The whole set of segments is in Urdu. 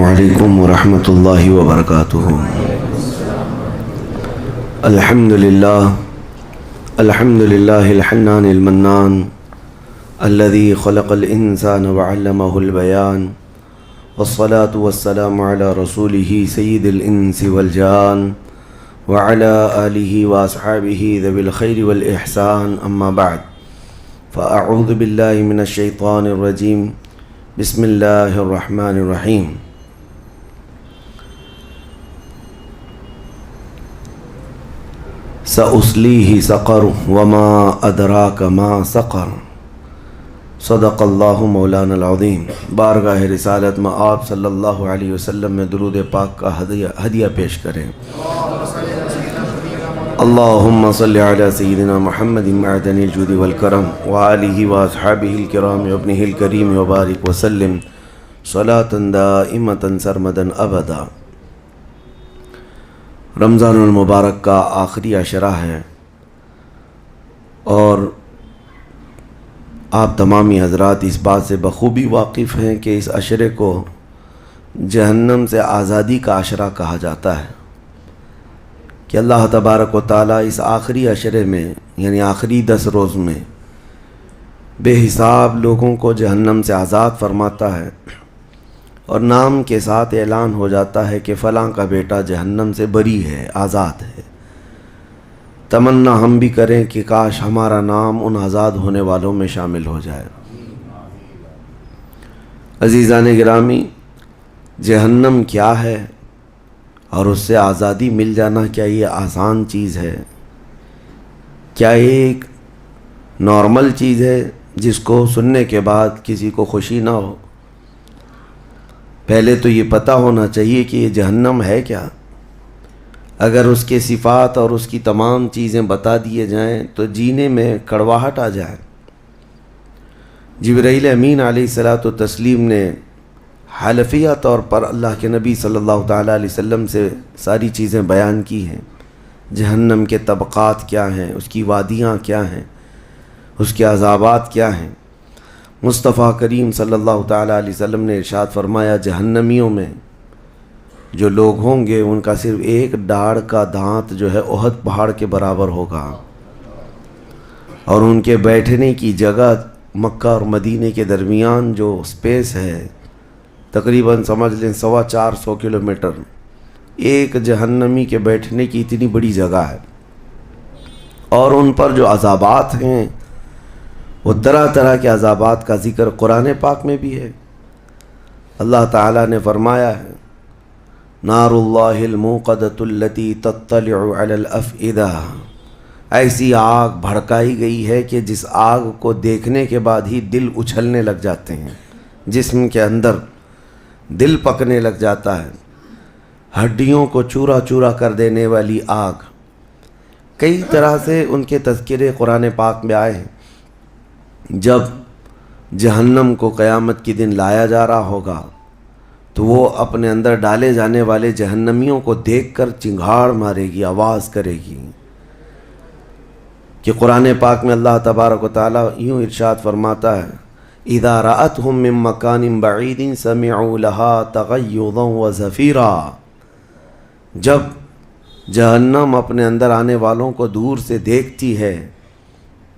علیکم ورحمۃ اللہ وبرکاتہ۔ الحمد للہ الحنان المنان الذي خلق الانسان وعلمه البیان والصلاة والسلام على رسوله سید الانس والجان وعلى آلہ واصحابہ ذوی الخیر والاحسان، اما بعد فاعوذ باللہ من الشیطان الرجیم، بسم اللہ الرحمن الرحیم۔ سأصلیہ سقر وما ادراک ما سقر، صدق اللہ مولانا العظیم۔ بارگاہ رسالت میں آپ صلی اللہ علیہ وسلم میں درود پاک کا ہدیہ پیش کریں۔ اللہم صلی علی سیدنا محمد معدن الجود والکرم وآلہ واصحابہ الکرام وابنہ الکریم وبارک وسلم صلاۃ دائمۃ سرمدا ابدا۔ رمضان المبارک کا آخری عشرہ ہے اور آپ تمامی حضرات اس بات سے بخوبی واقف ہیں کہ اس عشرے کو جہنم سے آزادی کا عشرہ کہا جاتا ہے، کہ اللہ تبارک و تعالیٰ اس آخری عشرے میں یعنی آخری 10 روز میں بے حساب لوگوں کو جہنم سے آزاد فرماتا ہے، اور نام کے ساتھ اعلان ہو جاتا ہے کہ فلاں کا بیٹا جہنم سے بری ہے، آزاد ہے۔ تمنا ہم بھی کریں کہ کاش ہمارا نام ان آزاد ہونے والوں میں شامل ہو جائے۔ عزیزان گرامی، جہنم کیا ہے اور اس سے آزادی مل جانا کیا یہ آسان چیز ہے؟ کیا ایک نارمل چیز ہے جس کو سننے کے بعد کسی کو خوشی نہ ہو؟ پہلے تو یہ پتہ ہونا چاہیے کہ یہ جہنم ہے کیا۔ اگر اس کے صفات اور اس کی تمام چیزیں بتا دیے جائیں تو جینے میں کڑواہٹ آ جائے۔ جبرائیل امین علیہ الصلاۃ والتسلیم نے حلفیہ طور پر اللہ کے نبی صلی اللہ تعالیٰ علیہ وسلم سے ساری چیزیں بیان کی ہیں۔ جہنم کے طبقات کیا ہیں، اس کی وادیاں کیا ہیں، اس کے عذابات کیا ہیں۔ مصطفیٰ کریم صلی اللہ تعالیٰ علیہ وسلم نے ارشاد فرمایا، جہنمیوں میں جو لوگ ہوں گے ان کا صرف ایک ڈاڑھ کا دانت جو ہے احد پہاڑ کے برابر ہوگا، اور ان کے بیٹھنے کی جگہ مکہ اور مدینے کے درمیان جو سپیس ہے تقریباً سمجھ لیں 450 کلومیٹر، ایک جہنمی کے بیٹھنے کی اتنی بڑی جگہ ہے۔ اور ان پر جو عذابات ہیں وہ طرح طرح کے عذابات کا ذکر قرآن پاک میں بھی ہے۔ اللہ تعالیٰ نے فرمایا ہے، نار اللہ الموقدۃ التی تطلع علی الافئدہ، ایسی آگ بھڑکائی گئی ہے کہ جس آگ کو دیکھنے کے بعد ہی دل اچھلنے لگ جاتے ہیں، جسم کے اندر دل پکنے لگ جاتا ہے، ہڈیوں کو چورا چورا کر دینے والی آگ۔ کئی طرح سے ان کے تذکرے قرآن پاک میں آئے ہیں۔ جب جہنم کو قیامت کے دن لایا جا رہا ہوگا تو وہ اپنے اندر ڈالے جانے والے جہنمیوں کو دیکھ کر چنگھاڑ مارے گی، آواز کرے گی، کہ قرآن پاک میں اللہ تبارک و تعالیٰ یوں ارشاد فرماتا ہے، اذا رأتهم من مکان بعید سمعوا لها تغیظا وزفیرا، جب جہنم اپنے اندر آنے والوں کو دور سے دیکھتی ہے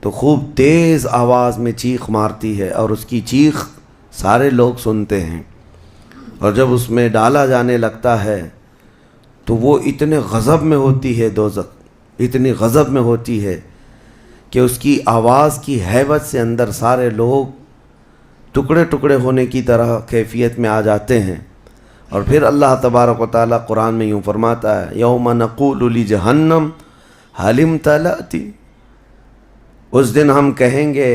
تو خوب تیز آواز میں چیخ مارتی ہے، اور اس کی چیخ سارے لوگ سنتے ہیں۔ اور جب اس میں ڈالا جانے لگتا ہے تو وہ اتنے غضب میں ہوتی ہے، دوزخ اتنی غضب میں ہوتی ہے کہ اس کی آواز کی ہیبت سے اندر سارے لوگ ٹکڑے ٹکڑے ہونے کی طرح کیفیت میں آ جاتے ہیں۔ اور پھر اللہ تبارک و تعالیٰ قرآن میں یوں فرماتا ہے، یوم نقول لجہنم هل امتلأت، اس دن ہم کہیں گے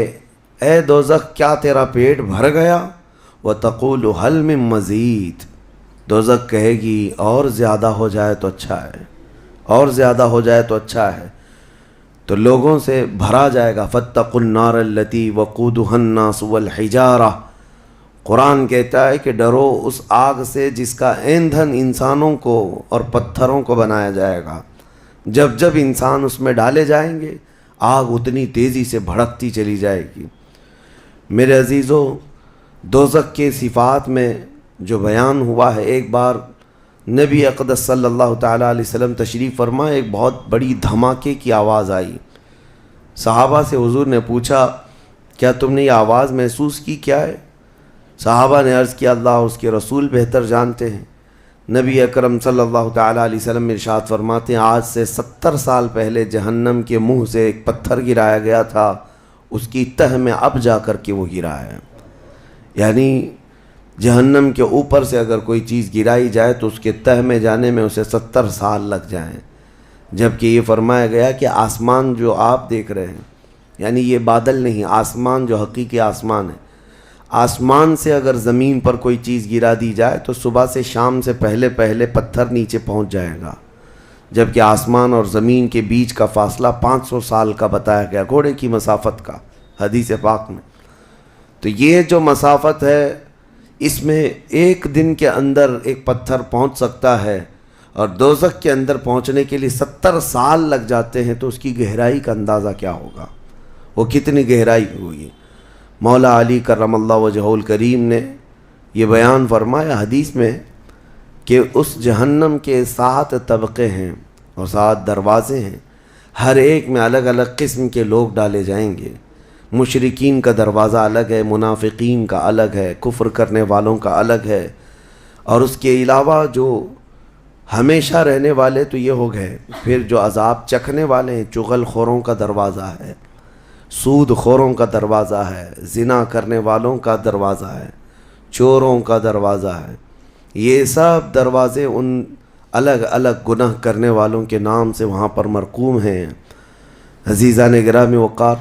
اے دوزخ کیا تیرا پیٹ بھر گیا؟ وَتَقُولُ هَلْ مِن مَزِيدٍ، دوزخ کہے گی اور زیادہ ہو جائے تو اچھا ہے، اور زیادہ ہو جائے تو اچھا ہے۔ تو لوگوں سے بھرا جائے گا، فَاتَّقُوا النَّارَ الَّتِي وَقُودُهَا النَّاسُ وَالْحِجَارَةُ، قرآن کہتا ہے کہ ڈرو اس آگ سے جس کا ایندھن انسانوں کو اور پتھروں کو بنایا جائے گا۔ جب جب انسان اس میں ڈالے جائیں گے آگ اتنی تیزی سے بھڑکتی چلی جائے گی۔ میرے عزیزو، دوزخ کے صفات میں جو بیان ہوا ہے، ایک بار نبی اقدس صلی اللہ تعالیٰ علیہ وسلم تشریف فرما، ایک بہت بڑی دھماکے کی آواز آئی۔ صحابہ سے حضور نے پوچھا کیا تم نے یہ آواز محسوس کی، کیا ہے؟ صحابہ نے عرض کیا اللہ اور اس کے رسول بہتر جانتے ہیں۔ نبی اکرم صلی اللہ تعالیٰ علیہ وسلم ارشاد فرماتے ہیں آج سے 70 سال پہلے جہنم کے منہ سے ایک پتھر گرایا گیا تھا، اس کی تہ میں اب جا کر کے وہ گرا ہے۔ یعنی جہنم کے اوپر سے اگر کوئی چیز گرائی جائے تو اس کے تہ میں جانے میں اسے 70 سال لگ جائیں، جبکہ یہ فرمایا گیا کہ آسمان جو آپ دیکھ رہے ہیں، یعنی یہ بادل نہیں، آسمان جو حقیقی آسمان ہے، آسمان سے اگر زمین پر کوئی چیز گرا دی جائے تو صبح سے شام سے پہلے پہلے پتھر نیچے پہنچ جائے گا، جبکہ آسمان اور زمین کے بیچ کا فاصلہ 500 سال کا بتایا گیا، گھوڑے کی مسافت کا، حدیث پاک میں۔ تو یہ جو مسافت ہے اس میں ایک دن کے اندر ایک پتھر پہنچ سکتا ہے، اور دوزخ کے اندر پہنچنے کے لیے 70 سال لگ جاتے ہیں، تو اس کی گہرائی کا اندازہ کیا ہوگا، وہ کتنی گہرائی ہوگی۔ مولا علی کرم اللہ وجہہ الکریم نے یہ بیان فرمایا حدیث میں کہ اس جہنم کے 7 طبقے ہیں اور 7 دروازے ہیں، ہر ایک میں الگ الگ قسم کے لوگ ڈالے جائیں گے۔ مشرکین کا دروازہ الگ ہے، منافقین کا الگ ہے، کفر کرنے والوں کا الگ ہے، اور اس کے علاوہ جو ہمیشہ رہنے والے تو یہ ہو گئے، پھر جو عذاب چکھنے والے ہیں، چغل خوروں کا دروازہ ہے، سود خوروں کا دروازہ ہے، زنا کرنے والوں کا دروازہ ہے، چوروں کا دروازہ ہے۔ یہ سب دروازے ان الگ الگ گناہ کرنے والوں کے نام سے وہاں پر مرقوم ہیں۔ عزیزان گرامی وقار،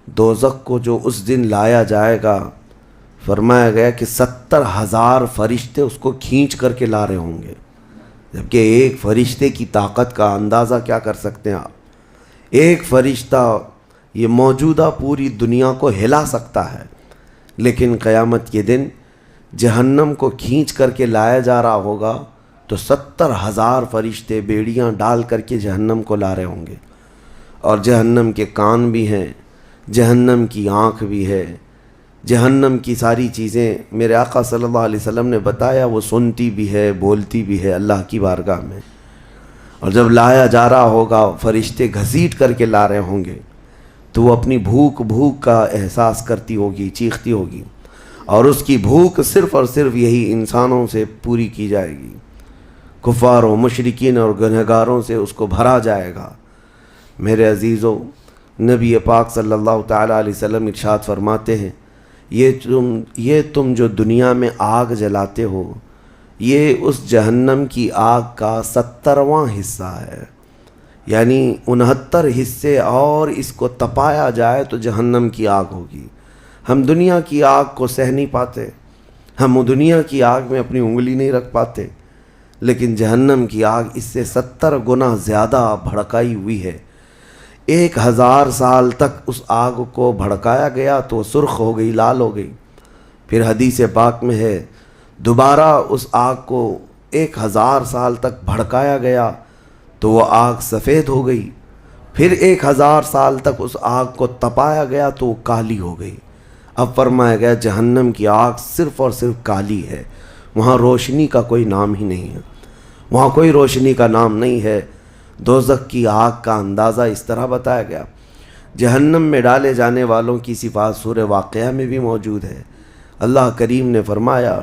دوزخ کو جو اس دن لایا جائے گا، فرمایا گیا کہ 70,000 فرشتے اس کو کھینچ کر کے لا رہے ہوں گے، جبکہ ایک فرشتے کی طاقت کا اندازہ کیا کر سکتے ہیں آپ؟ ایک فرشتہ یہ موجودہ پوری دنیا کو ہلا سکتا ہے، لیکن قیامت کے دن جہنم کو کھینچ کر کے لایا جا رہا ہوگا تو 70,000 فرشتے بیڑیاں ڈال کر کے جہنم کو لا رہے ہوں گے، اور جہنم کے کان بھی ہیں، جہنم کی آنکھ بھی ہے، جہنم کی ساری چیزیں میرے آقا صلی اللہ علیہ وسلم نے بتایا وہ سنتی بھی ہے، بولتی بھی ہے اللہ کی بارگاہ میں۔ اور جب لایا جا رہا ہوگا فرشتے گھسیٹ کر کے لا رہے ہوں گے تو وہ اپنی بھوک کا احساس کرتی ہوگی، چیختی ہوگی، اور اس کی بھوک صرف اور صرف یہی انسانوں سے پوری کی جائے گی، کفاروں، مشرکین اور گنہگاروں سے اس کو بھرا جائے گا۔ میرے عزیزوں، نبی پاک صلی اللہ تعالیٰ علیہ وسلم ارشاد فرماتے ہیں یہ تم جو دنیا میں آگ جلاتے ہو، یہ اس جہنم کی آگ کا 70واں حصہ ہے، یعنی 69 حصے اور اس کو تپایا جائے تو جہنم کی آگ ہوگی۔ ہم دنیا کی آگ کو سہ نہیں پاتے، ہم دنیا کی آگ میں اپنی انگلی نہیں رکھ پاتے، لیکن جہنم کی آگ اس سے 70 گنا زیادہ بھڑکائی ہوئی ہے۔ 1000 سال تک اس آگ کو بھڑکایا گیا تو سرخ ہو گئی، لال ہو گئی، پھر حدیث پاک میں ہے دوبارہ اس آگ کو 1000 سال تک بھڑکایا گیا تو وہ آگ سفید ہو گئی، پھر 1000 سال تک اس آگ کو تپایا گیا تو وہ کالی ہو گئی۔ اب فرمایا گیا جہنم کی آگ صرف اور صرف کالی ہے، وہاں روشنی کا کوئی نام ہی نہیں ہے، وہاں کوئی روشنی کا نام نہیں ہے۔ دوزخ کی آگ کا اندازہ اس طرح بتایا گیا۔ جہنم میں ڈالے جانے والوں کی صفات سورہ واقعہ میں بھی موجود ہے۔ اللہ کریم نے فرمایا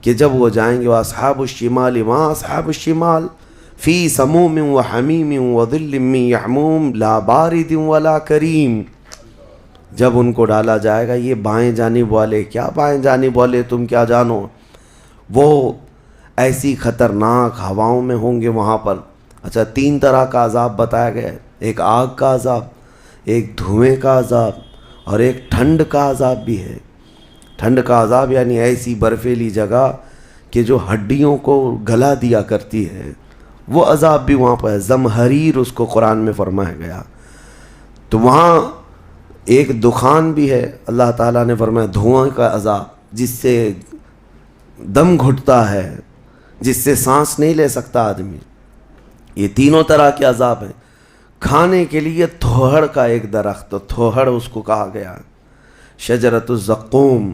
کہ جب وہ جائیں گے وَأَصْحَابُ الشِّمَالِ مَا أَصْحَابُ الشِّمَالِ فِي سَمُومٍ وَحَمِيمٍ وَظِلٍّ مِّن يَحْمُومٍ لَا بَارِدٍ وَلَا كَرِيمٍ، جب ان کو ڈالا جائے گا، یہ بائیں جانب والے، کیا بائیں جانب والے تم کیا جانو، وہ ایسی خطرناک ہواؤں میں ہوں گے وہاں پر۔ اچھا، 3 طرح کا عذاب بتایا گیا ہے، ایک آگ کا عذاب، ایک دھوئیں کا عذاب، اور ایک ٹھنڈ کا عذاب بھی ہے۔ ٹھنڈ کا عذاب یعنی ایسی برفیلی جگہ کہ جو ہڈیوں کو گلا دیا کرتی ہے، وہ عذاب بھی وہاں پر ہے، زمہریر اس کو قرآن میں فرمایا گیا۔ تو وہاں ایک دخان بھی ہے، اللہ تعالیٰ نے فرمایا دھواں کا عذاب، جس سے دم گھٹتا ہے، جس سے سانس نہیں لے سکتا آدمی۔ یہ تینوں طرح کے عذاب ہیں۔ کھانے کے لیے تھوہڑ کا ایک درخت، تھوہڑ اس کو کہا گیا ہے، شجرۃ الزقوم،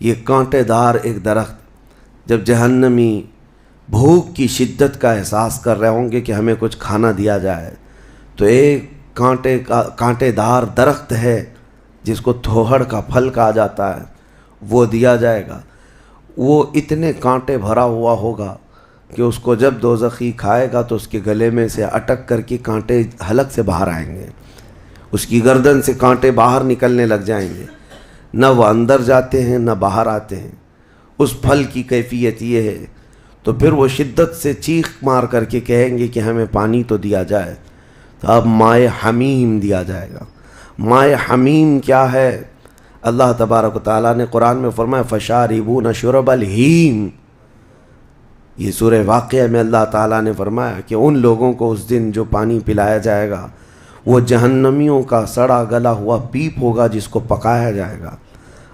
یہ کانٹے دار ایک درخت، جب جہنمی بھوک کی شدت کا احساس کر رہے ہوں گے کہ ہمیں کچھ کھانا دیا جائے، تو ایک کانٹے دار درخت ہے جس کو تھوہڑ کا پھل کہا جاتا ہے، وہ دیا جائے گا۔ وہ اتنے کانٹے بھرا ہوا ہوگا کہ اس کو جب دوزخی کھائے گا تو اس کے گلے میں سے اٹک کر کے کانٹے حلق سے باہر آئیں گے، اس کی گردن سے کانٹے باہر نکلنے لگ جائیں گے، نہ وہ اندر جاتے ہیں نہ باہر آتے ہیں۔ اس پھل کی کیفیت یہ ہے، تو پھر وہ شدت سے چیخ مار کر کے کہیں گے کہ ہمیں پانی تو دیا جائے، تو اب مائے حمیم دیا جائے گا۔ مائے حمیم کیا ہے؟ اللہ تبارک و تعالیٰ نے قرآن میں فرمایا فشاربون شرب الہیم۔ یہ سورہ واقعہ میں اللہ تعالیٰ نے فرمایا کہ ان لوگوں کو اس دن جو پانی پلایا جائے گا وہ جہنمیوں کا سڑا گلا ہوا پیپ ہوگا جس کو پکایا جائے گا،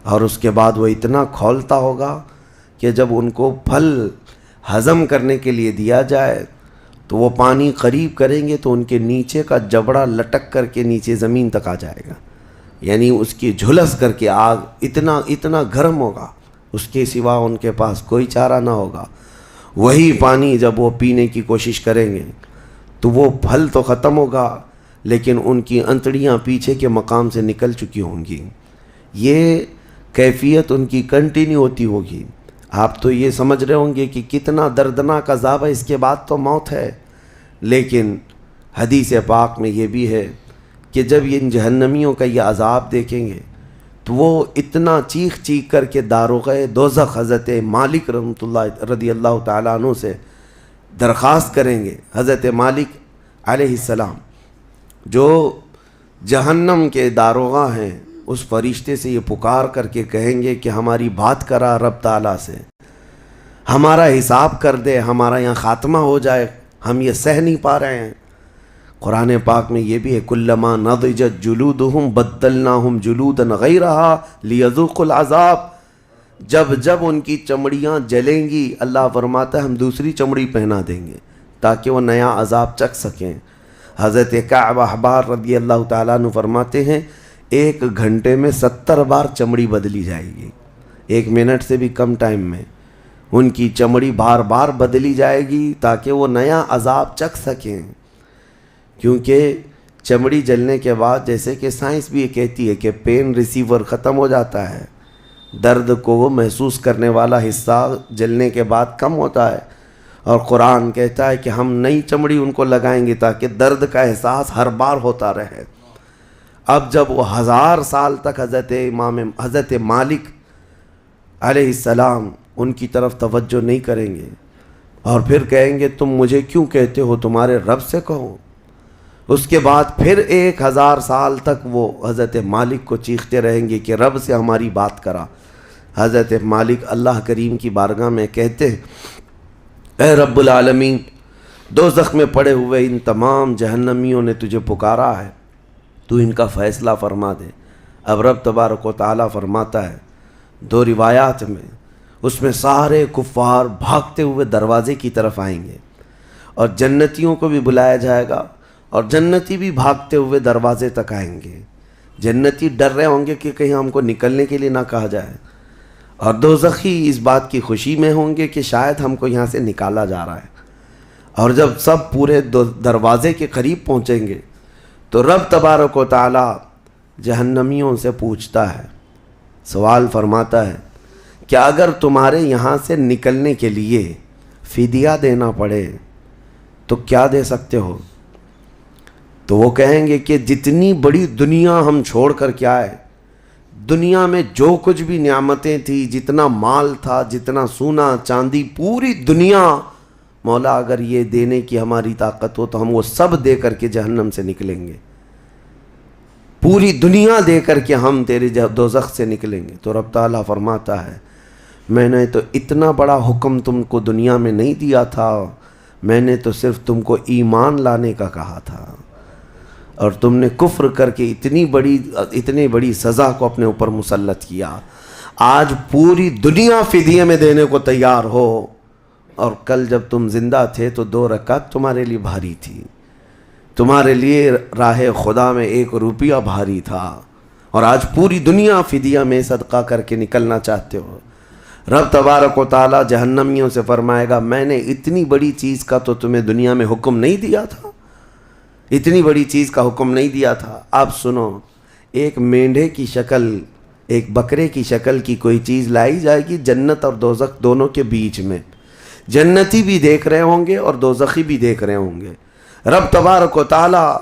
اور اس کے بعد وہ اتنا کھولتا ہوگا کہ جب ان کو پھل ہضم کرنے کے لیے دیا جائے تو وہ پانی قریب کریں گے تو ان کے نیچے کا جبڑا لٹک کر کے نیچے زمین تک آ جائے گا، یعنی اس کی جھلس کر کے آگ اتنا گرم ہوگا، اس کے سوا ان کے پاس کوئی چارہ نہ ہوگا۔ وہی پانی جب وہ پینے کی کوشش کریں گے تو وہ پھل تو ختم ہوگا لیکن ان کی انتڑیاں پیچھے کے مقام سے نکل چکی ہوں گی، یہ کیفیت ان کی کنٹینیو ہوتی ہوگی۔ آپ تو یہ سمجھ رہے ہوں گے کہ کتنا دردناک عذاب ہے، اس کے بعد تو موت ہے، لیکن حدیث پاک میں یہ بھی ہے کہ جب ان جہنمیوں کا یہ عذاب دیکھیں گے تو وہ اتنا چیخ کر کے داروغہ دوزخ حضرت مالک رحمۃ اللہ رضی اللہ تعالیٰ عنہ سے درخواست کریں گے۔ حضرت مالک علیہ السلام جو جہنم کے داروغہ ہیں، اس فرشتے سے یہ پکار کر کے کہیں گے کہ ہماری بات کرا رب تعالیٰ سے، ہمارا حساب کر دے، ہمارا یہاں خاتمہ ہو جائے، ہم یہ سہ نہیں پا رہے ہیں۔ قرآن پاک میں یہ بھی ہے کلما نضجت جلودہم بدلناہم جلودا غیرہا لیذوقوا العذاب، جب ان کی چمڑیاں جلیں گی اللہ فرماتا ہے ہم دوسری چمڑی پہنا دیں گے تاکہ وہ نیا عذاب چکھ سکیں۔ حضرت کعب احبار رضی اللہ تعالیٰ عنہ فرماتے ہیں 1 گھنٹے میں 70 بار چمڑی بدلی جائے گی، 1 منٹ سے بھی کم ٹائم میں ان کی چمڑی بار بار بدلی جائے گی تاکہ وہ نیا عذاب چکھ سکیں۔ کیونکہ چمڑی جلنے کے بعد جیسے کہ سائنس بھی یہ کہتی ہے کہ پین ریسیور ختم ہو جاتا ہے، درد کو وہ محسوس کرنے والا حصہ جلنے کے بعد کم ہوتا ہے، اور قرآن کہتا ہے کہ ہم نئی چمڑی ان کو لگائیں گے تاکہ درد کا احساس ہر بار ہوتا رہے۔ اب جب وہ 1000 سال تک حضرت مالک علیہ السلام ان کی طرف توجہ نہیں کریں گے اور پھر کہیں گے تم مجھے کیوں کہتے ہو، تمہارے رب سے کہو، اس کے بعد پھر 1000 سال تک وہ حضرت مالک کو چیختے رہیں گے کہ رب سے ہماری بات کرا۔ حضرت مالک اللہ کریم کی بارگاہ میں کہتے اے رب العالمین، دوزخ میں پڑے ہوئے ان تمام جہنمیوں نے تجھے پکارا ہے، تو ان کا فیصلہ فرما دے۔ اب رب تبارک و تعالیٰ فرماتا ہے 2 روایات میں، اس میں سارے کفار بھاگتے ہوئے دروازے کی طرف آئیں گے اور جنتیوں کو بھی بلایا جائے گا اور جنتی بھی بھاگتے ہوئے دروازے تک آئیں گے۔ جنتی ڈر رہے ہوں گے کہ کہیں ہم کو نکلنے کے لیے نہ کہا جائے، اور دوزخی اس بات کی خوشی میں ہوں گے کہ شاید ہم کو یہاں سے نکالا جا رہا ہے۔ اور جب سب پورے دروازے کے قریب پہنچیں گے تو رب تبارک و تعالی جہنمیوں سے پوچھتا ہے، سوال فرماتا ہے کہ اگر تمہارے یہاں سے نکلنے کے لیے فدیہ دینا پڑے تو کیا دے سکتے ہو؟ تو وہ کہیں گے کہ جتنی بڑی دنیا ہم چھوڑ کر کے آئے، دنیا میں جو کچھ بھی نعمتیں تھی، جتنا مال تھا، جتنا سونا چاندی، پوری دنیا، مولا اگر یہ دینے کی ہماری طاقت ہو تو ہم وہ سب دے کر کے جہنم سے نکلیں گے، پوری دنیا دے کر کے ہم تیرے دوزخ سے نکلیں گے۔ تو رب تعالیٰ فرماتا ہے میں نے تو اتنا بڑا حکم تم کو دنیا میں نہیں دیا تھا، میں نے تو صرف تم کو ایمان لانے کا کہا تھا، اور تم نے کفر کر کے اتنی بڑی سزا کو اپنے اوپر مسلط کیا۔ آج پوری دنیا فدیے میں دینے کو تیار ہو، اور کل جب تم زندہ تھے تو 2 رکعت تمہارے لیے بھاری تھی، تمہارے لیے راہ خدا میں 1 روپیہ بھاری تھا، اور آج پوری دنیا فدیہ میں صدقہ کر کے نکلنا چاہتے ہو۔ رب تبارک و تعالیٰ جہنمیوں سے فرمائے گا میں نے اتنی بڑی چیز کا تو تمہیں دنیا میں حکم نہیں دیا تھا، اتنی بڑی چیز کا حکم نہیں دیا تھا۔ اب سنو، ایک مینڈھے کی شکل، ایک بکرے کی شکل کی کوئی چیز لائی جائے گی جنت اور دوزخ دونوں کے بیچ میں، جنتی بھی دیکھ رہے ہوں گے اور دوزخی بھی دیکھ رہے ہوں گے۔ رب تبارک و تعالیٰ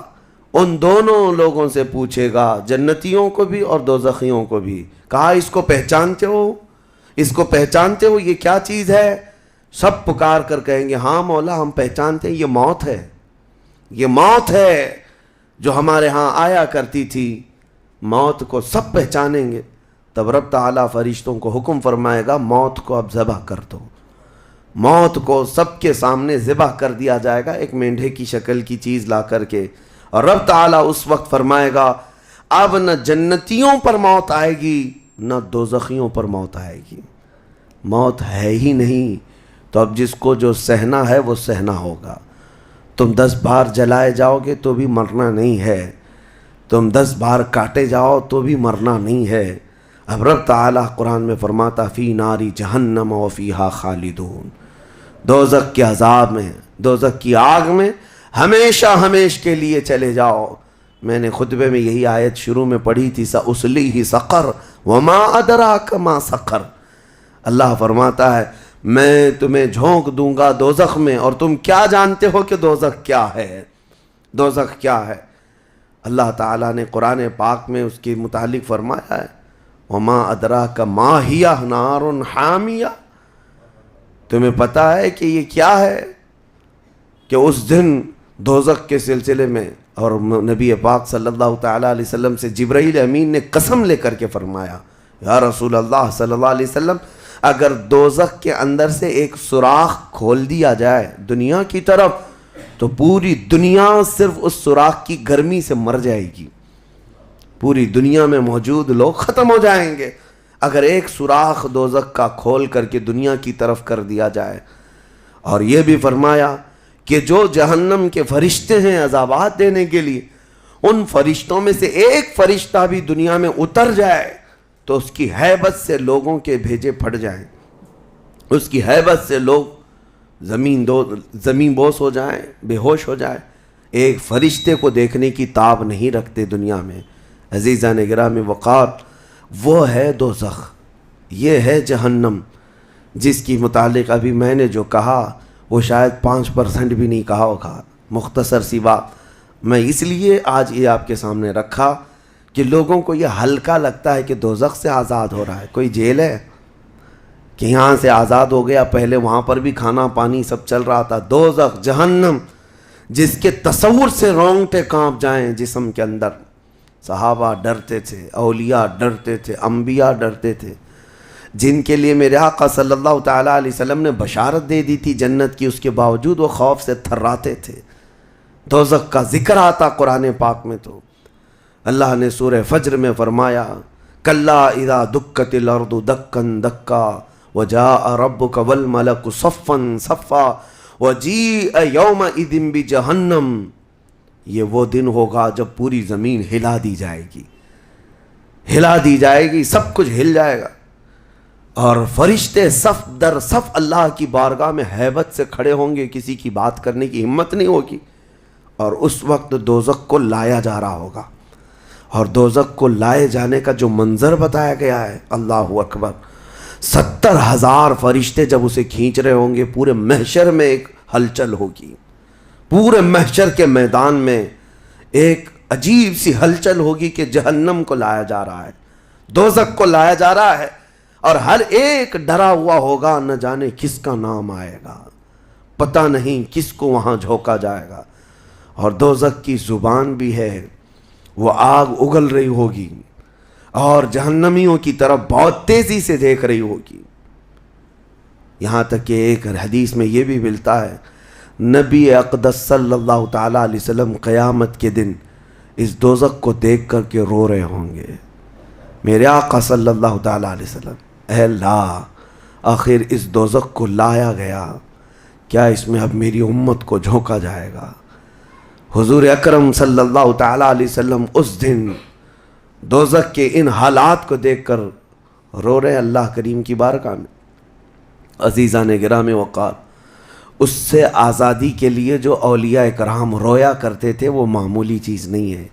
ان دونوں لوگوں سے پوچھے گا، جنتیوں کو بھی اور دوزخیوں کو بھی، کہا اس کو پہچانتے ہو؟ اس کو پہچانتے ہو؟ یہ کیا چیز ہے؟ سب پکار کر کہیں گے ہاں مولا ہم پہچانتے ہیں، یہ موت ہے، یہ موت ہے جو ہمارے ہاں آیا کرتی تھی۔ موت کو سب پہچانیں گے۔ تب رب تعالیٰ فرشتوں کو حکم فرمائے گا موت کو اب ذبح کر دو۔ موت کو سب کے سامنے ذبح کر دیا جائے گا، ایک مینڈھے کی شکل کی چیز لا کر کے، اور رب تعالیٰ اس وقت فرمائے گا اب نہ جنتیوں پر موت آئے گی نہ دوزخیوں پر موت آئے گی، موت ہے ہی نہیں۔ تو اب جس کو جو سہنا ہے وہ سہنا ہوگا۔ تم 10 بار جلائے جاؤ گے تو بھی مرنا نہیں ہے، تم 10 بار کاٹے جاؤ تو بھی مرنا نہیں ہے۔ اب رب تعالیٰ قرآن میں فرماتا فی ناری جہنم و فیہا خالدون، دوزخ کے عذاب میں، دوزخ کی آگ میں ہمیشہ ہمیش کے لیے چلے جاؤ۔ میں نے خطبے میں یہی آیت شروع میں پڑھی تھی سأصلیہ سقر وما ادراک ما سقر۔ اللہ فرماتا ہے میں تمہیں جھونک دوں گا دوزخ میں اور تم کیا جانتے ہو کہ دوزخ کیا ہے، دوزخ کیا ہے۔ اللہ تعالیٰ نے قرآن پاک میں اس کے متعلق فرمایا ہے وما ادراک ما ہی نار حامیہ، تمہیں پتہ ہے کہ یہ کیا ہے؟ کہ اس دن دوزخ کے سلسلے میں، اور نبی پاک صلی اللہ تعالیٰ علیہ وسلم سے جبرائیل امین نے قسم لے کر کے فرمایا یا رسول اللہ صلی اللہ علیہ وسلم اگر دوزخ کے اندر سے ایک سوراخ کھول دیا جائے دنیا کی طرف تو پوری دنیا صرف اس سوراخ کی گرمی سے مر جائے گی، پوری دنیا میں موجود لوگ ختم ہو جائیں گے اگر ایک سوراخ دوزخ کا کھول کر کے دنیا کی طرف کر دیا جائے۔ اور یہ بھی فرمایا کہ جو جہنم کے فرشتے ہیں عذابات دینے کے لیے، ان فرشتوں میں سے ایک فرشتہ بھی دنیا میں اتر جائے تو اس کی ہیبت سے لوگوں کے بھیجے پھٹ جائیں، اس کی ہیبت سے لوگ زمین بوس ہو جائیں، بے ہوش ہو جائیں، ایک فرشتے کو دیکھنے کی تاب نہیں رکھتے دنیا میں۔ عزیزان گرامی وقار، وہ ہے دوزخ، یہ ہے جہنم، جس کی متعلق ابھی میں نے جو کہا وہ شاید 5% بھی نہیں کہا ہوگا، مختصر سی بات میں اس لیے آج یہ آپ کے سامنے رکھا کہ لوگوں کو یہ ہلکا لگتا ہے کہ دوزخ سے آزاد ہو رہا ہے، کوئی جیل ہے کہ یہاں سے آزاد ہو گیا، پہلے وہاں پر بھی کھانا پانی سب چل رہا تھا۔ دوزخ، جہنم، جس کے تصور سے رونگٹے کانپ جائیں جسم کے اندر۔ صحابہ ڈرتے تھے، اولیاء ڈرتے تھے، انبیاء ڈرتے تھے، جن کے لیے میرے آقا صلی اللہ تعالیٰ علیہ وسلم نے بشارت دے دی تھی جنت کی، اس کے باوجود وہ خوف سے تھراتے تھے۔ دوزخ کا ذکر آتا قرآن پاک میں تو اللہ نے سورہ فجر میں فرمایا کلا اذا دکت الارض دکا دکا وجاء ربک والملک صفا صفا وجیء یومئذ بجہنم، یہ وہ دن ہوگا جب پوری زمین ہلا دی جائے گی، ہلا دی جائے گی، سب کچھ ہل جائے گا، اور فرشتے صف در صف اللہ کی بارگاہ میں ہیبت سے کھڑے ہوں گے، کسی کی بات کرنے کی ہمت نہیں ہوگی، اور اس وقت دوزخ کو لایا جا رہا ہوگا۔ اور دوزخ کو لائے جانے کا جو منظر بتایا گیا ہے، اللہ اکبر، 70,000 فرشتے جب اسے کھینچ رہے ہوں گے، پورے محشر میں ایک ہلچل ہوگی، پورے محشر کے میدان میں ایک عجیب سی ہلچل ہوگی کہ جہنم کو لایا جا رہا ہے، دوزخ کو لایا جا رہا ہے، اور ہر ایک ڈرا ہوا ہوگا، نہ جانے کس کا نام آئے گا، پتہ نہیں کس کو وہاں جھونکا جائے گا۔ اور دوزخ کی زبان بھی ہے، وہ آگ اگل رہی ہوگی اور جہنمیوں کی طرف بہت تیزی سے دیکھ رہی ہوگی، یہاں تک کہ ایک حدیث میں یہ بھی ملتا ہے نبی اقدس صلی اللہ تعالیٰ علیہ وسلم قیامت کے دن اس دوزخ کو دیکھ کر کے رو رہے ہوں گے، میرے آقا صلی اللہ تعالیٰ علیہ وسلم، اے اللہ آخر اس دوزخ کو لایا گیا، کیا اس میں اب میری امت کو جھونکا جائے گا؟ حضور اکرم صلی اللہ تعالیٰ علیہ وسلم اس دن دوزخ کے ان حالات کو دیکھ کر رو رہے اللہ کریم کی بارگاہ میں۔ عزیزان گرامی وقار، اس سے آزادی کے لیے جو اولیاء کرام رویا کرتے تھے وہ معمولی چیز نہیں ہے۔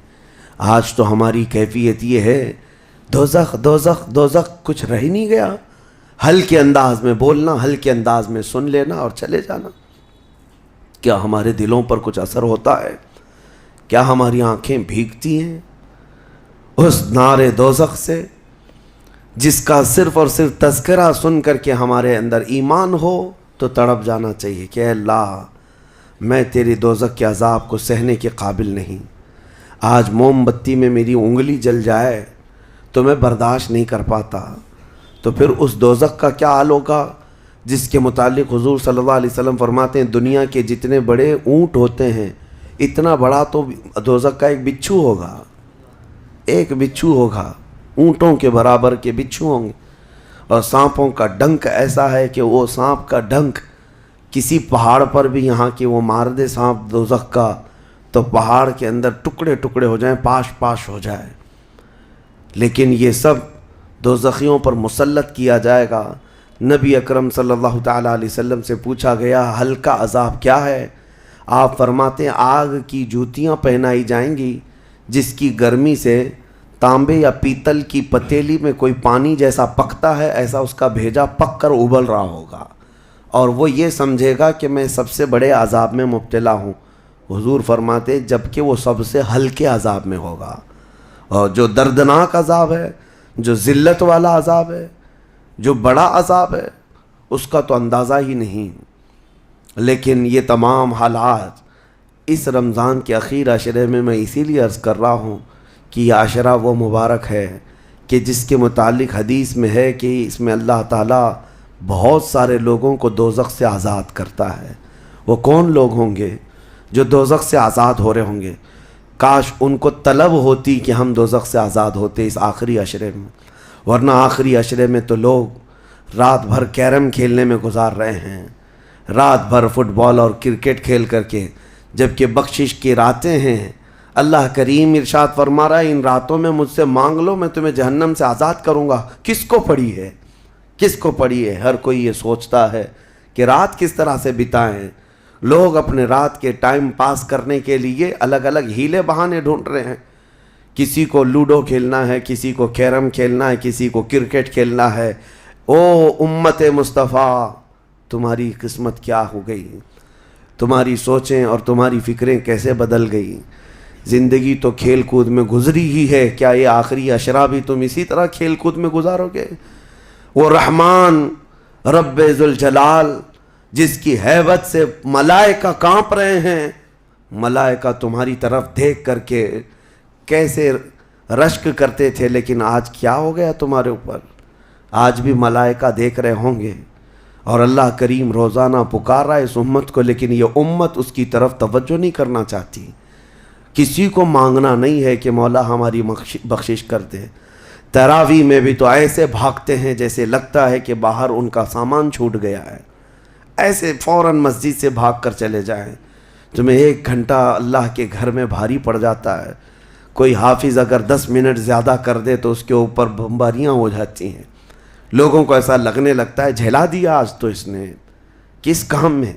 آج تو ہماری کیفیت یہ ہے دوزخ دوزخ دوزخ، کچھ رہ ہی نہیں گیا، ہلکے انداز میں بولنا، ہلکے انداز میں سن لینا اور چلے جانا۔ کیا ہمارے دلوں پر کچھ اثر ہوتا ہے؟ کیا ہماری آنکھیں بھیگتی ہیں اس نار دوزخ سے جس کا صرف اور صرف تذکرہ سن کر کے ہمارے اندر ایمان ہو تو تڑپ جانا چاہیے کہ اے اللہ میں تیری دوزخ کے عذاب کو سہنے کے قابل نہیں۔ آج موم بتی میں میری انگلی جل جائے تو میں برداشت نہیں کر پاتا، تو پھر اس دوزخ کا کیا حال ہوگا جس کے متعلق حضور صلی اللہ علیہ وسلم فرماتے ہیں دنیا کے جتنے بڑے اونٹ ہوتے ہیں اتنا بڑا تو دوزخ کا ایک بچھو ہوگا، ایک بچھو ہوگا، اونٹوں کے برابر کے بچھو ہوں گے۔ اور سانپوں کا ڈنک ایسا ہے کہ وہ سانپ کا ڈنک کسی پہاڑ پر بھی یہاں کی وہ مار دے سانپ دوزخ کا تو پہاڑ کے اندر ٹکڑے ٹکڑے ہو جائیں، پاش پاش ہو جائے۔ لیکن یہ سب دوزخیوں پر مسلط کیا جائے گا۔ نبی اکرم صلی اللہ تعالیٰ علیہ وسلم سے پوچھا گیا ہلکا عذاب کیا ہے؟ آپ فرماتے ہیں آگ کی جوتیاں پہنائی جائیں گی جس کی گرمی سے تانبے یا پیتل کی پتیلی میں کوئی پانی جیسا پکتا ہے ایسا اس کا بھیجا پک کر ابل رہا ہوگا، اور وہ یہ سمجھے گا کہ میں سب سے بڑے عذاب میں مبتلا ہوں۔ حضور فرماتے جبکہ وہ سب سے ہلکے عذاب میں ہوگا، اور جو دردناک عذاب ہے، جو ذلت والا عذاب ہے، جو بڑا عذاب ہے، اس کا تو اندازہ ہی نہیں۔ لیکن یہ تمام حالات اس رمضان کے اخیر عشرے میں اسی لیے عرض کر رہا ہوں کہ یہ عشرہ وہ مبارک ہے کہ جس کے متعلق حدیث میں ہے کہ اس میں اللہ تعالیٰ بہت سارے لوگوں کو دوزخ سے آزاد کرتا ہے۔ وہ کون لوگ ہوں گے جو دوزخ سے آزاد ہو رہے ہوں گے؟ کاش ان کو طلب ہوتی کہ ہم دوزخ سے آزاد ہوتے اس آخری عشرے میں، ورنہ آخری عشرے میں تو لوگ رات بھر کیرم کھیلنے میں گزار رہے ہیں، رات بھر فٹ بال اور کرکٹ کھیل کر کے، جبکہ بخشش کی راتیں ہیں۔ اللہ کریم ارشاد فرما رہا ہے ان راتوں میں مجھ سے مانگ لو میں تمہیں جہنم سے آزاد کروں گا۔ کس کو پڑی ہے؟ کس کو پڑی ہے؟ ہر کوئی یہ سوچتا ہے کہ رات کس طرح سے بتائیں۔ لوگ اپنے رات کے ٹائم پاس کرنے کے لیے الگ الگ ہیلے بہانے ڈھونڈ رہے ہیں۔ کسی کو لوڈو کھیلنا ہے، کسی کو کیرم کھیلنا ہے، کسی کو کرکٹ کھیلنا ہے۔ او امت مصطفیٰ تمہاری قسمت کیا ہو گئی؟ تمہاری سوچیں اور تمہاری فکریں کیسے بدل گئی؟ زندگی تو کھیل کود میں گزری ہی ہے، کیا یہ آخری عشرہ بھی تم اسی طرح کھیل کود میں گزارو گے؟ وہ رحمان رب ذوالجلال جس کی ہیبت سے ملائکہ کانپ رہے ہیں، ملائکہ تمہاری طرف دیکھ کر کے کیسے رشک کرتے تھے، لیکن آج کیا ہو گیا تمہارے اوپر؟ آج بھی ملائکہ دیکھ رہے ہوں گے، اور اللہ کریم روزانہ پکار رہا ہے اس امت کو، لیکن یہ امت اس کی طرف توجہ نہیں کرنا چاہتی۔ کسی کو مانگنا نہیں ہے کہ مولا ہماری بخشش کر دے۔ تراویح میں بھی تو ایسے بھاگتے ہیں جیسے لگتا ہے کہ باہر ان کا سامان چھوٹ گیا ہے، ایسے فوراً مسجد سے بھاگ کر چلے جائیں۔ تمہیں 1 گھنٹہ اللہ کے گھر میں بھاری پڑ جاتا ہے، کوئی حافظ اگر 10 منٹ زیادہ کر دے تو اس کے اوپر بمباریاں ہو جاتی ہیں، لوگوں کو ایسا لگنے لگتا ہے جھیلا دیا آج تو اس نے، کس کام میں؟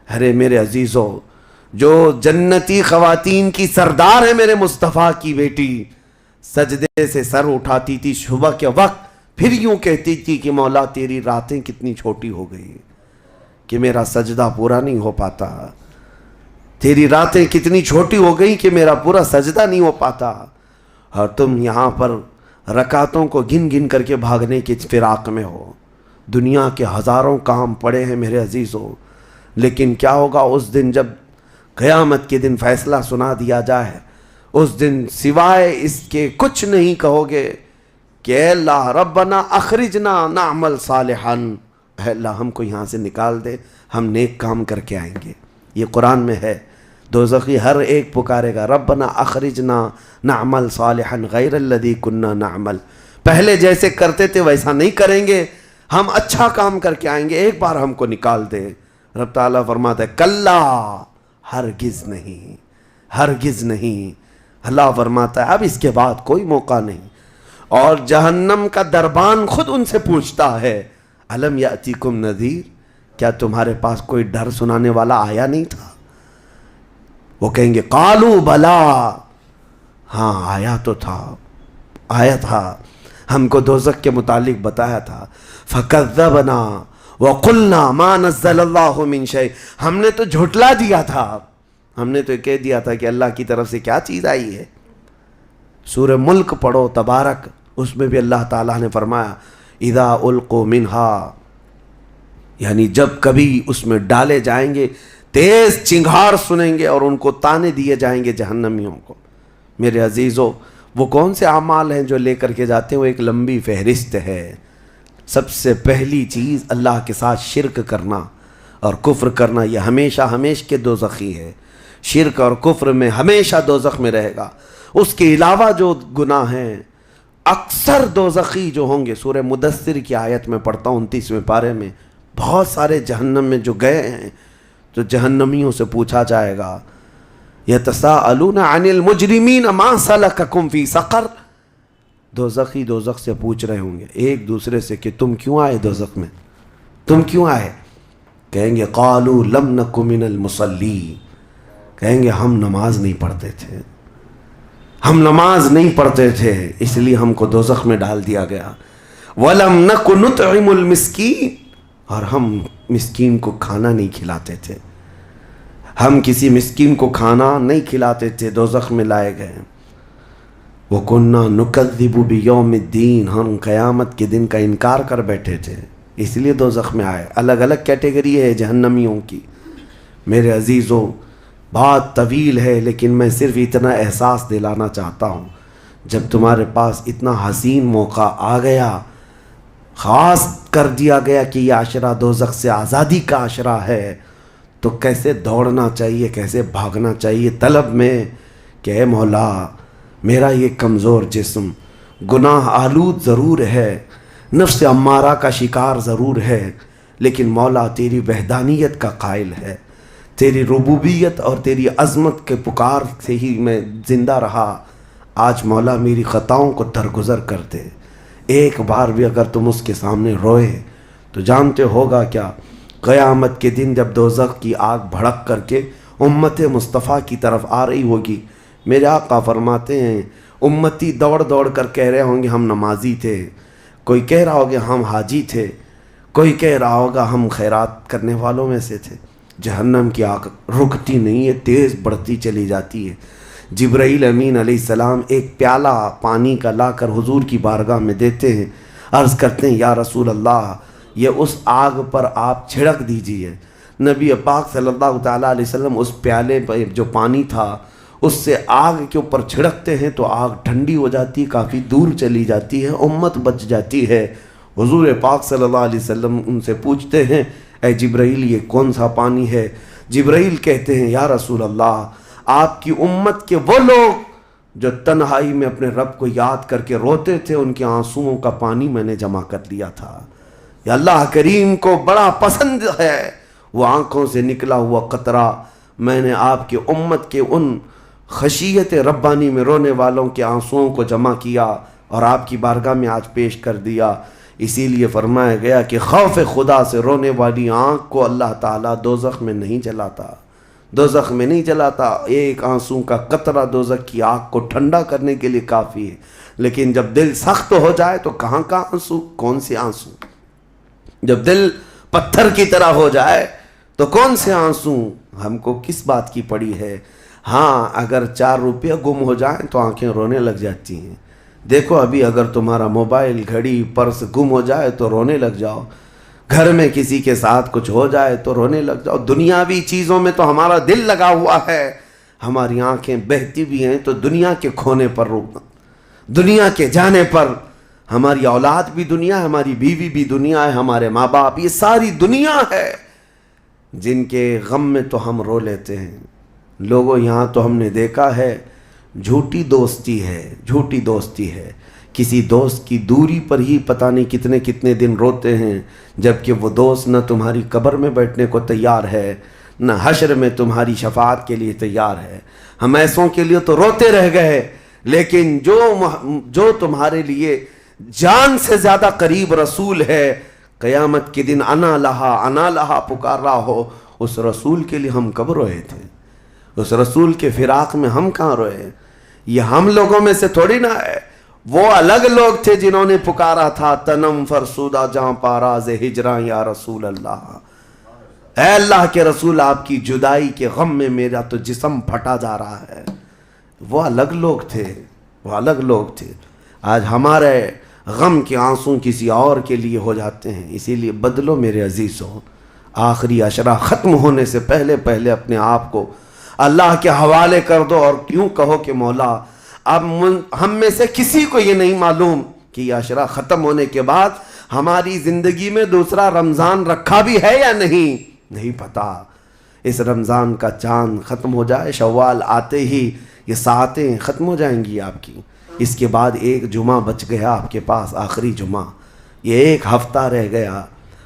ارے میرے عزیزو، جو جنتی خواتین کی سردار ہے میرے مصطفیٰ کی بیٹی، سجدے سے سر اٹھاتی تھی صبح کے وقت، پھر یوں کہتی تھی کہ مولا تیری راتیں کتنی چھوٹی ہو گئی کہ میرا سجدہ پورا نہیں ہو پاتا، تیری راتیں کتنی چھوٹی ہو گئی کہ میرا پورا سجدہ نہیں ہو پاتا۔ اور تم یہاں پر رکعتوں کو گن گن کر کے بھاگنے کے فراق میں ہو۔ دنیا کے ہزاروں کام پڑے ہیں میرے عزیزوں، لیکن کیا ہوگا اس دن جب قیامت کے دن فیصلہ سنا دیا جائے؟ اس دن سوائے اس کے کچھ نہیں کہو گے کہ اے اللہ ربنا اخرجنا نعمل صالحا، اے اللہ ہم کو یہاں سے نکال دے، ہم نیک کام کر کے آئیں گے۔ یہ قرآن میں ہے۔ دوزخی ہر ایک پکارے گا ربنا اخرجنا نعمل صالحا غیر الذی کننا نعمل، پہلے جیسے کرتے تھے ویسا نہیں کریں گے، ہم اچھا کام کر کے آئیں گے، ایک بار ہم کو نکال دے۔ رب تعالیٰ فرماتا ہے کلا، ہرگز نہیں، ہرگز نہیں۔ اللہ فرماتا ہے اب اس کے بعد کوئی موقع نہیں، اور جہنم کا دربان خود ان سے پوچھتا ہے الم یاتیکم نذیر، کیا تمہارے پاس کوئی ڈر سنانے والا آیا نہیں تھا؟ وہ کہیں گے قالوا بلا، ہاں آیا تو تھا، آیا تھا، ہم کو دوزخ کے متعلق بتایا تھا۔ فکذبنا وقلنا ما نزل اللہ من شیء، ہم نے تو جھٹلا دیا تھا، ہم نے تو کہہ دیا تھا کہ اللہ کی طرف سے کیا چیز آئی ہے۔ سورہ ملک پڑھو تبارک، اس میں بھی اللہ تعالیٰ نے فرمایا اذا القوا منہا، یعنی جب کبھی اس میں ڈالے جائیں گے تیز چنگھاڑ سنیں گے اور ان کو تانے دیے جائیں گے جہنمیوں کو۔ میرے عزیزو، وہ کون سے اعمال ہیں جو لے کر کے جاتے ہیں؟ وہ ایک لمبی فہرست ہے۔ سب سے پہلی چیز اللہ کے ساتھ شرک کرنا اور کفر کرنا، یہ ہمیشہ ہمیشہ کے دوزخی ہے۔ شرک اور کفر میں ہمیشہ دوزخ میں رہے گا۔ اس کے علاوہ جو گناہ ہیں اکثر دوزخی جو ہوں گے، سورہ مدثر کی آیت میں پڑھتا ہوں 29ویں پارے میں، بہت سارے جہنم میں جو گئے ہیں تو جہنمیوں سے پوچھا جائے گا یتساءلون عن المجرمین ما سلککم فی سقر، دوزخی دوزخ سے پوچھ رہے ہوں گے ایک دوسرے سے کہ تم کیوں آئے دوزخ میں، تم کیوں آئے؟ کہیں گے قالوا لم نک من المصلی، کہیں گے ہم نماز نہیں پڑھتے تھے، ہم نماز نہیں پڑھتے تھے اس لیے ہم کو دوزخ میں ڈال دیا گیا۔ وَلَمْ نَكُ نُطْعِمُ الْمِسْكِينَ، اور ہم مسکین کو کھانا نہیں کھلاتے تھے، ہم کسی مسکین کو کھانا نہیں کھلاتے تھے، دوزخ میں لائے گئے۔ وَكُنَّا نُكَذِّبُ بِيَوْمِ الدِّينِ، ہم قیامت کے دن کا انکار کر بیٹھے تھے اس لیے دوزخ میں آئے۔ الگ الگ کیٹیگری ہے جہنمیوں کی۔ میرے عزیزوں، بات طویل ہے لیکن میں صرف اتنا احساس دلانا چاہتا ہوں، جب تمہارے پاس اتنا حسین موقع آ گیا، خاص کر دیا گیا کہ یہ عشرہ دوزخ سے آزادی کا عشرہ ہے، تو کیسے دوڑنا چاہیے، کیسے بھاگنا چاہیے طلب میں کہ اے مولا، میرا یہ کمزور جسم گناہ آلود ضرور ہے، نفس امارہ کا شکار ضرور ہے، لیکن مولا تیری وحدانیت کا قائل ہے، تیری ربوبیت اور تیری عظمت کے پکار سے ہی میں زندہ رہا۔ آج مولا میری خطاؤں کو درگزر کر دے۔ ایک بار بھی اگر تم اس کے سامنے روئے تو جانتے ہوگا کیا، قیامت کے دن جب دوزخ کی آگ بھڑک کر کے امت مصطفیٰ کی طرف آ رہی ہوگی، میرے آقا فرماتے ہیں امتی دوڑ دوڑ کر کہہ رہے ہوں گے ہم نمازی تھے، کوئی کہہ رہا ہوگا ہم حاجی تھے، کوئی کہہ رہا ہوگا ہم خیرات کرنے والوں میں سے تھے۔ جہنم کی آگ رکتی نہیں ہے، تیز بڑھتی چلی جاتی ہے۔ جبرائیل امین علیہ السلام ایک پیالہ پانی کا لا کر حضور کی بارگاہ میں دیتے ہیں، عرض کرتے ہیں یا رسول اللہ، یہ اس آگ پر آپ چھڑک دیجئے۔ نبی پاک صلی اللہ تعالیٰ علیہ وسلم اس پیالے پر جو پانی تھا اس سے آگ کے اوپر چھڑکتے ہیں تو آگ ٹھنڈی ہو جاتی ہے، کافی دور چلی جاتی ہے، امت بچ جاتی ہے۔ حضور پاک صلی اللہ علیہ وسلم ان سے پوچھتے ہیں اے جبرائیل یہ کون سا پانی ہے؟ جبرائیل کہتے ہیں یا رسول اللہ، آپ کی امت کے وہ لوگ جو تنہائی میں اپنے رب کو یاد کر کے روتے تھے، ان کے آنسوؤں کا پانی میں نے جمع کر لیا تھا۔ یا اللہ کریم کو بڑا پسند ہے وہ آنکھوں سے نکلا ہوا قطرہ، میں نے آپ کی امت کے ان خشیت ربانی میں رونے والوں کے آنسوؤں کو جمع کیا اور آپ کی بارگاہ میں آج پیش کر دیا۔ اسی لیے فرمایا گیا کہ خوف خدا سے رونے والی آنکھ کو اللہ تعالیٰ دوزخ میں نہیں جلاتا، دوزخ میں نہیں جلاتا۔ ایک آنسو کا قطرہ دوزخ کی آگ کو ٹھنڈا کرنے کے لیے کافی ہے، لیکن جب دل سخت ہو جائے تو کہاں کا آنسو، کون سے آنسو؟ جب دل پتھر کی طرح ہو جائے تو کون سے آنسو؟ ہم کو کس بات کی پڑی ہے؟ ہاں اگر 4 روپیہ گم ہو جائیں تو آنکھیں رونے لگ جاتی ہیں۔ دیکھو ابھی اگر تمہارا موبائل، گھڑی، پرس گم ہو جائے تو رونے لگ جاؤ، گھر میں کسی کے ساتھ کچھ ہو جائے تو رونے لگ جاؤ۔ دنیاوی چیزوں میں تو ہمارا دل لگا ہوا ہے، ہماری آنکھیں بہتی بھی ہیں تو دنیا کے کھونے پر رونا، دنیا کے جانے پر۔ ہماری اولاد بھی دنیا ہے، ہماری بیوی بھی دنیا ہے، ہمارے ماں باپ، یہ ساری دنیا ہے جن کے غم میں تو ہم رو لیتے ہیں۔ لوگوں یہاں تو ہم نے دیکھا ہے جھوٹی دوستی ہے، جھوٹی دوستی ہے، کسی دوست کی دوری پر ہی پتہ نہیں کتنے کتنے دن روتے ہیں، جبکہ وہ دوست نہ تمہاری قبر میں بیٹھنے کو تیار ہے، نہ حشر میں تمہاری شفاعت کے لیے تیار ہے۔ ہم ایسوں کے لیے تو روتے رہ گئے، لیکن جو تمہارے لیے جان سے زیادہ قریب رسول ہے، قیامت کے دن انا لہا پکار رہا ہو، اس رسول کے لیے ہم کب روئے تھے؟ اس رسول کے فراق میں ہم کہاں روئے؟ یہ ہم لوگوں میں سے تھوڑی نہ ہے، وہ الگ لوگ تھے جنہوں نے پکارا تھا تنم فرسودہ جہاں پاراز ہجراں یا رسول اللہ، اے اللہ کے رسول آپ کی جدائی کے غم میں میرا تو جسم پھٹا جا رہا ہے۔ وہ الگ لوگ تھے، وہ الگ لوگ تھے۔ آج ہمارے غم کے آنسوں کسی اور کے لیے ہو جاتے ہیں، اسی لیے بدلو میرے عزیزوں، آخری عشرہ ختم ہونے سے پہلے پہلے اپنے آپ کو اللہ کے حوالے کر دو، اور کیوں کہو کہ مولا اب ہم میں سے کسی کو یہ نہیں معلوم کہ یہ عشرہ ختم ہونے کے بعد ہماری زندگی میں دوسرا رمضان رکھا بھی ہے یا نہیں پتا۔ اس رمضان کا چاند ختم ہو جائے، شوال آتے ہی یہ ساعتیں ختم ہو جائیں گی آپ کی، اس کے بعد ایک جمعہ بچ گیا آپ کے پاس، آخری جمعہ، یہ ایک ہفتہ رہ گیا،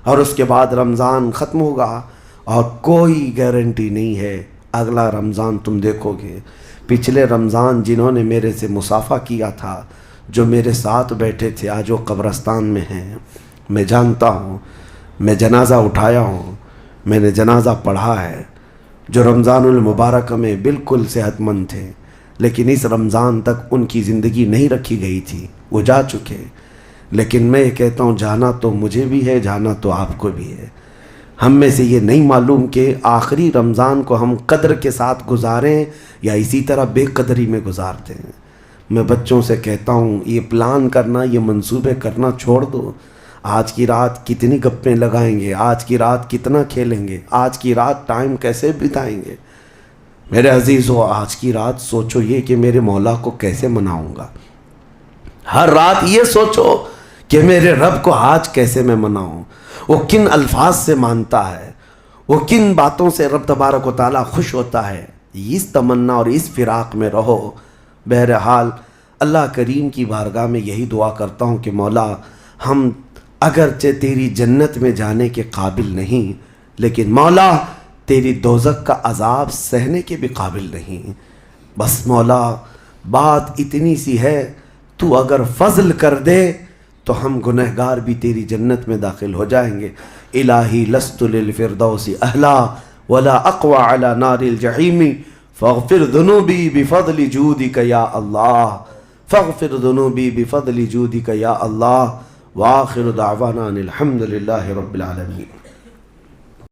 اور اس کے بعد رمضان ختم ہوگا، اور کوئی گارنٹی نہیں ہے اگلا رمضان تم دیکھو گے۔ پچھلے رمضان جنہوں نے میرے سے مصافحہ کیا تھا، جو میرے ساتھ بیٹھے تھے، آج وہ قبرستان میں ہیں، میں جانتا ہوں، میں جنازہ اٹھایا ہوں، میں نے جنازہ پڑھا ہے، جو رمضان المبارک میں بالکل صحت مند تھے، لیکن اس رمضان تک ان کی زندگی نہیں رکھی گئی تھی، وہ جا چکے۔ لیکن میں کہتا ہوں جانا تو مجھے بھی ہے، جانا تو آپ کو بھی ہے۔ ہم میں سے یہ نہیں معلوم کہ آخری رمضان کو ہم قدر کے ساتھ گزاریں یا اسی طرح بے قدری میں گزارتے ہیں۔ میں بچوں سے کہتا ہوں یہ پلان کرنا، یہ منصوبے کرنا چھوڑ دو۔ آج کی رات کتنی گپیں لگائیں گے، آج کی رات کتنا کھیلیں گے، آج کی رات ٹائم کیسے بتائیں گے۔ میرے عزیزو، آج کی رات سوچو یہ کہ میرے مولا کو کیسے مناؤں گا۔ ہر رات یہ سوچو کہ میرے رب کو آج کیسے میں مناؤں، وہ کن الفاظ سے مانتا ہے، وہ کن باتوں سے رب تبارک و تعالیٰ خوش ہوتا ہے۔ اس تمنا اور اس فراق میں رہو۔ بہرحال اللہ کریم کی بارگاہ میں یہی دعا کرتا ہوں کہ مولا ہم اگرچہ تیری جنت میں جانے کے قابل نہیں، لیکن مولا تیری دوزخ کا عذاب سہنے کے بھی قابل نہیں۔ بس مولا بات اتنی سی ہے، تو اگر فضل کر دے تو ہم گنہگار بھی تیری جنت میں داخل ہو جائیں گے۔ الہی لست للفردوس اہلا ولا اقوى على نار الجحیم فاغفر ذنوبی بفضل جودک یا اللہ، فاغفر ذنوبی بفضل جودک یا اللہ، وآخر دعوانا الحمد للہ رب العالمین۔